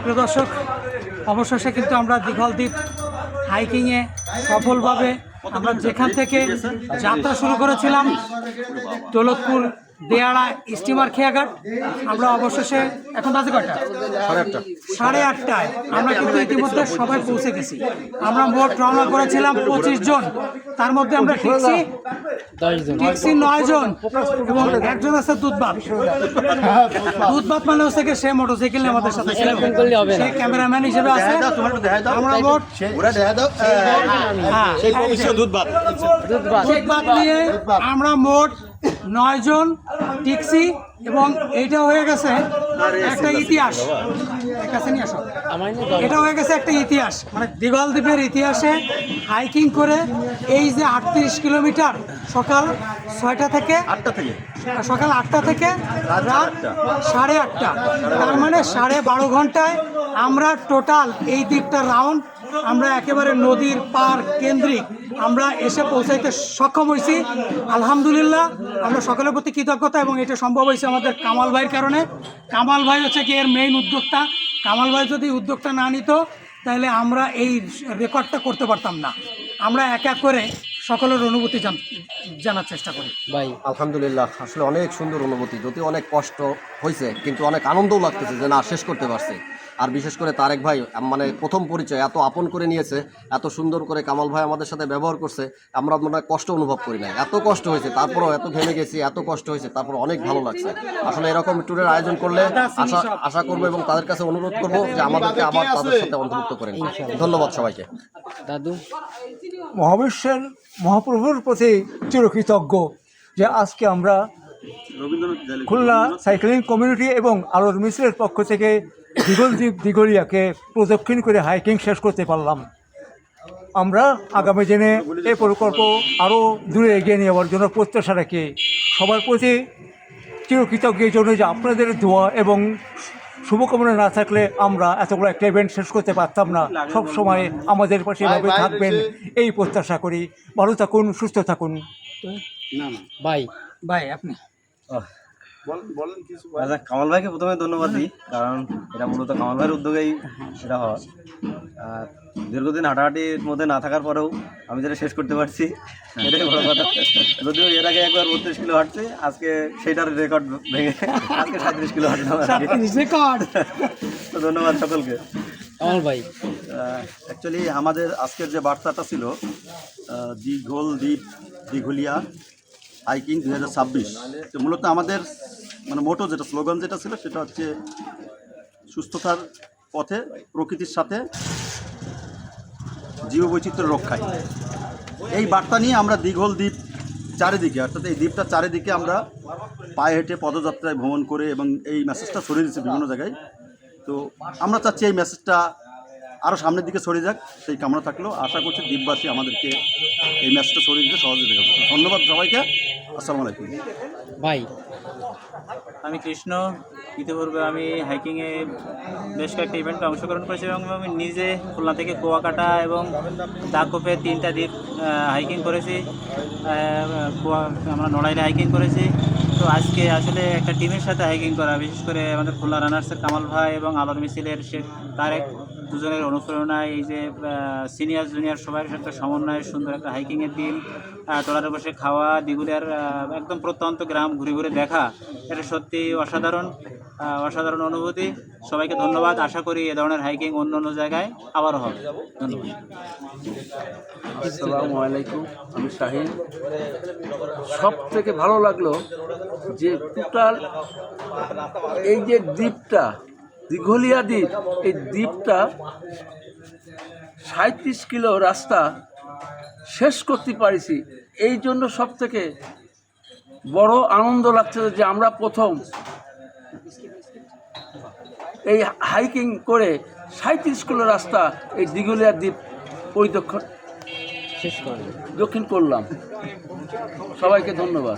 প্রিয় দর্শক, অবশেষে কিন্তু আমরা দীঘলদ্বীপ হাইকিংয়ে সফলভাবে আমরা যেখান থেকে যাত্রা শুরু করেছিলাম দৌলতপুর দেয়াড়া স্টিমার খেয়াঘাট, আমরা অবশেষে এখন বাজে কয়টা? 8:30 আমরা কিন্তু ইতিমধ্যে সবাই পৌঁছে গেছি। আমরা মোট রওনা করেছিলাম 25 জন, তার মধ্যে আমরা ট্যাক্সি 9 জন এবং একজন আছে দুধবাত মানে হচ্ছে সে মোটরসাইকেল নিয়ে আমাদের সাথে ছিল, সে ক্যামেরাম্যান হিসেবে আছে। আমরা মোট দুধবাত নিয়ে আমরা মোট 9 জন ট্যাক্সি, এবং এইটা হয়ে গেছে একটা ইতিহাস। এটা হয়ে গেছে একটা ইতিহাস, মানে দীঘলদ্বীপের ইতিহাসে হাইকিং করে এই যে 38 কিলোমিটার সকাল 6টা থেকে সকাল 8টা থেকে রাত 8:30, তার মানে 12.5 ঘন্টায় আমরা টোটাল এই দ্বীপটা রাউন্ড আমরা একেবারে নদীর পার কেন্দ্রিক আমরা এসে পৌঁছাইতে সক্ষম হয়েছি। আলহামদুলিল্লাহ, আমরা সকলের প্রতি কৃতজ্ঞতা, এবং এটা সম্ভব হয়েছে আমাদের কামাল ভাইয়ের কারণে। কামাল ভাই হচ্ছে কি এর মেইন উদ্যোক্তা। কামাল ভাই যদি উদ্যোগটা না নিত তাহলে আমরা এই রেকর্ডটা করতে পারতাম না। আমরা এক এক করে সকলের অনুভূতি জানার চেষ্টা করি। ভাই আলহামদুলিল্লাহ, আসলে অনেক সুন্দর অনুভূতি, যদিও অনেক কষ্ট হয়েছে কিন্তু অনেক আনন্দও লাগতেছে যে না শেষ করতে পারছি। আর বিশেষ করে তারেক ভাই মানে প্রথম পরিচয় এত আপন করে নিয়েছে, এত সুন্দর করে কামাল ভাই আমাদের সাথে ব্যবহার করছে, আমরা মনে হয় কষ্ট অনুভব করি না। এত কষ্ট হয়েছে তারপরও, এত ঘেমে গেছি, এত কষ্ট হয়েছে তারপর অনেক ভালো লাগছে। আসলে এরকম ট্যুরের আয়োজন করলে আশা করবো এবং তাদের কাছে অনুরোধ করবো যে আমাদেরকে আবার তাদের সাথে অন্তর্ভুক্ত করেন। ধন্যবাদ সবাইকে। দাদু, মহাবিশ্বের মহাপ্রভুর প্রতি চিরকৃতজ্ঞ যে আজকে আমরা খুলনা সাইক্লিং কমিউনিটি এবং আলোর মিছিলের পক্ষ থেকে দীঘলদ্বীপ দিঘলিয়াকে প্রদক্ষিণ করে হাইকিং শেষ করতে পারলাম। আমরা আগামী দিনে এই প্রকল্প আরও দূরে এগিয়ে নিয়ে যাওয়ার জন্য প্রত্যাশা রাখি। সবার প্রতি চিরকৃতজ্ঞ এই জন্য যে আপনাদের দোয়া এবং শুভকামনা না থাকলে আমরা এতগুলো একটা ইভেন্ট শেষ করতে পারতাম না। সব সময় আমাদের পাশে এভাবে থাকবেন এই প্রত্যাশা করি। ভালো থাকুন, সুস্থ থাকুন। ভাই আপনি আচ্ছা, কামাল ভাইকে প্রথমে ধন্যবাদ দিই, কারণ এটা মূলত কামাল ভাইয়ের উদ্যোগেই এটা হওয়া। আর দীর্ঘদিন হাঁটাহাঁটির মধ্যে না থাকার পরেও আমি যেটা শেষ করতে পারছি এটাই বড় কথা। যদিও এর আগে একবার 32 কিলো হাঁটছে, আজকে সেইটার রেকর্ড ভেঙে আজকে 37 কিলো হাঁটলাম। তো ধন্যবাদ সকলকে। কামাল ভাই, অ্যাকচুয়ালি আমাদের আজকের যে বার্তাটা ছিল দীঘলদ্বীপ দিঘলিয়া হাইকিং 2026, তো মূলত আমাদের মানে মোটো যেটা স্লোগান যেটা ছিল সেটা হচ্ছে সুস্থতার পথে প্রকৃতির সাথে জীববৈচিত্র্য রক্ষায়। এই বার্তা নিয়ে আমরা দীঘলদ্বীপ চারিদিকে, অর্থাৎ এই দ্বীপটা চারিদিকে আমরা পায়ে হেঁটে পদযাত্রায় ভ্রমণ করে এবং এই মেসেজটা ছড়িয়ে দিচ্ছি বিভিন্ন জায়গায়। তো আমরা চাচ্ছি এই মেসেজটা আরও সামনের দিকে ছড়িয়ে যাক, সেই কামনা থাকলেও আশা করছি দ্বীপবাসী আমাদেরকে এই মেসেজটা ছড়িয়ে দিতে সহযোগিতা করবে। ধন্যবাদ সবাইকে। আসসালামু আলাইকুম। ভাই আমি কৃষ্ণ। ইতিপূর্বে আমি হাইকিংয়ে বেশ কয়েকটা ইভেন্টে অংশগ্রহণ করেছি এবং আমি নিজে খুলনা থেকে কুয়াকাটা এবং দাকোপে 3টা দ্বীপ হাইকিং করেছি। আমরা নড়াইলে হাইকিং করেছি। তো আজকে আসলে একটা টিমের সাথে হাইকিং করা, বিশেষ করে আমাদের খুলনা রানার্সের কামাল ভাই এবং আলোর মিছিলের তারেক, দুজনের অনুপ্রেরণায় এই যে সিনিয়র জুনিয়র সবার সাথে সমন্বয়ে সুন্দর একটা হাইকিংয়ের দিন, ট্রলারে বসে খাওয়া, দিঘুলিয়ার একদম প্রত্যন্ত গ্রাম ঘুরে ঘুরে দেখা, এটা সত্যি অসাধারণ অনুভূতি। সবাইকে ধন্যবাদ। আশা করি এ ধরনের হাইকিং অন্য অন্য জায়গায় আবারও হবে। ধন্যবাদ। আসসালামু আলাইকুম, আমি শাহিন। সব থেকে ভালো লাগলো যে টোটাল এই যে দ্বীপটা দিঘলিয়া দ্বীপ, এই দ্বীপটা 37 কিলো রাস্তা শেষ করতে পারিছি। এই জন্য সব থেকে বড় আনন্দ লাগছে যে আমরা প্রথম এই হাইকিং করে 37 কিলো রাস্তা এই দিঘলিয়া দ্বীপ দক্ষিণ করলাম। সবাইকে ধন্যবাদ।